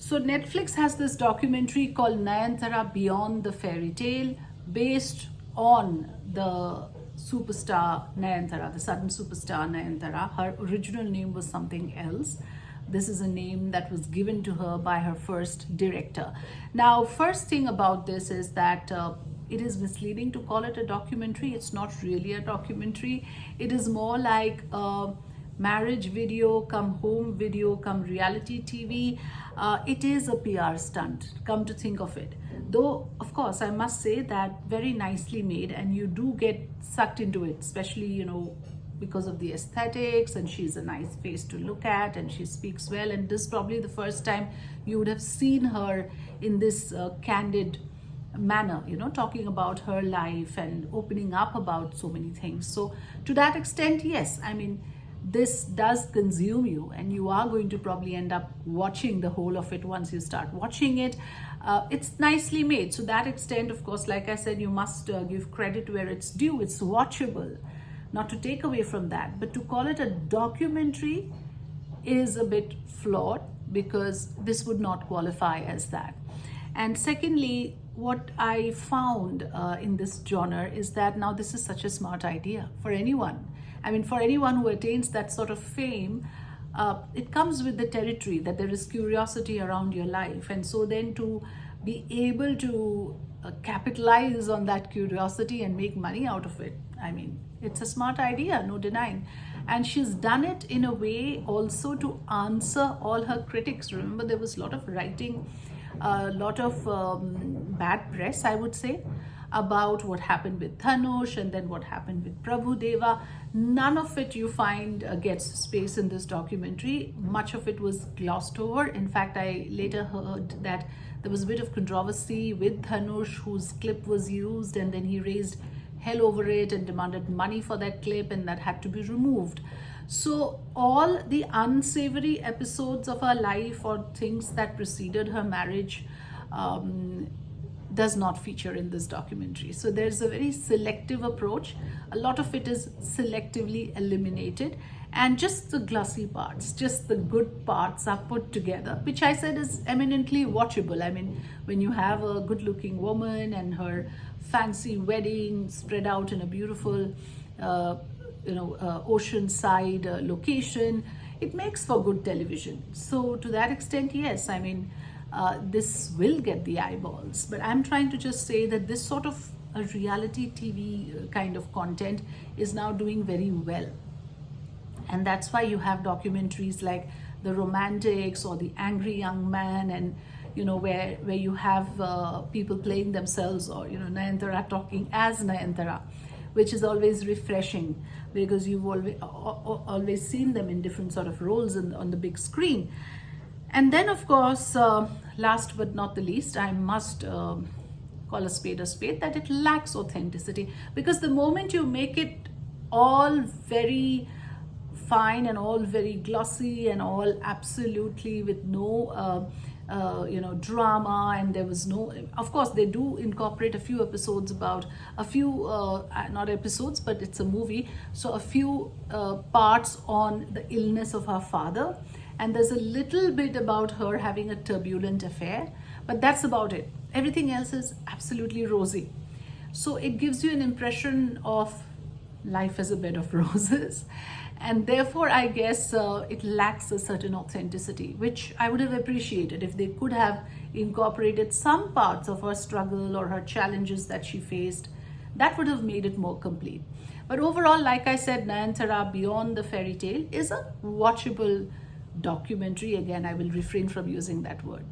So Netflix has this documentary called Nayanthara Beyond the Fairy Tale, based on the superstar Nayanthara, the sudden superstar Nayanthara. Her original name was something else. This is a name that was given to her by her first director. Now, first thing about this is that it is misleading to call it a documentary. It's not really a documentary. It is more like a marriage video come home video come reality TV. It is a PR stunt, come to think of it. Though, of course, I must say that very nicely made, and you do get sucked into it, especially, because of the aesthetics, and she's a nice face to look at, and she speaks well, and this is probably the first time you would have seen her in this candid manner, talking about her life and opening up about so many things. So to that extent, yes, I mean, this does consume you, and you are going to probably end up watching the whole of it once you start watching it. It's nicely made. So that extent, of course, like I said, you must give credit where it's due. It's watchable, not to take away from that, but to call it a documentary is a bit flawed, because this would not qualify as that. And secondly, what I found in this genre is that now this is such a smart idea for anyone. I mean, for anyone who attains that sort of fame, it comes with the territory that there is curiosity around your life. And so then to be able to capitalize on that curiosity and make money out of it, I mean, it's a smart idea, no denying. And she's done it in a way also to answer all her critics. Remember, there was a lot of writing, a lot of bad press, I would say, about what happened with Dhanush and then what happened with Prabhu Deva. None of it you find gets space in this documentary. Much of it was glossed over. In fact, I later heard that there was a bit of controversy with Dhanush, whose clip was used, and then he raised hell over it and demanded money for that clip, and that had to be removed. So all the unsavory episodes of her life or things that preceded her marriage does not feature in this documentary. So there's a very selective approach. A lot of it is selectively eliminated, and just the glossy parts, just the good parts are put together, which I said is eminently watchable. I mean, when you have a good looking woman and her fancy wedding spread out in a beautiful oceanside location, it makes for good television. So to that extent, yes, I mean, this will get the eyeballs. But I'm trying to just say that this sort of a reality TV kind of content is now doing very well. And that's why you have documentaries like The Romantics or The Angry Young Man, and where you have people playing themselves, or Nayanthara talking as Nayanthara, which is always refreshing, because you've always seen them in different sort of roles on the big screen. And then, of course, last but not the least, I must call a spade, that it lacks authenticity. Because the moment you make it all very fine and all very glossy and all absolutely with no drama, and there was no, of course they do incorporate a few episodes about a few not episodes, but it's a movie, so a few parts on the illness of her father, and there's a little bit about her having a turbulent affair, but that's about it. Everything else is absolutely rosy. So it gives you an impression of life as a bed of roses, and therefore I guess it lacks a certain authenticity, which I would have appreciated if they could have incorporated some parts of her struggle or her challenges that she faced. That would have made it more complete. But overall, like I said, Nayanthara Beyond the Fairy Tale is a watchable documentary. Again, I will refrain from using that word.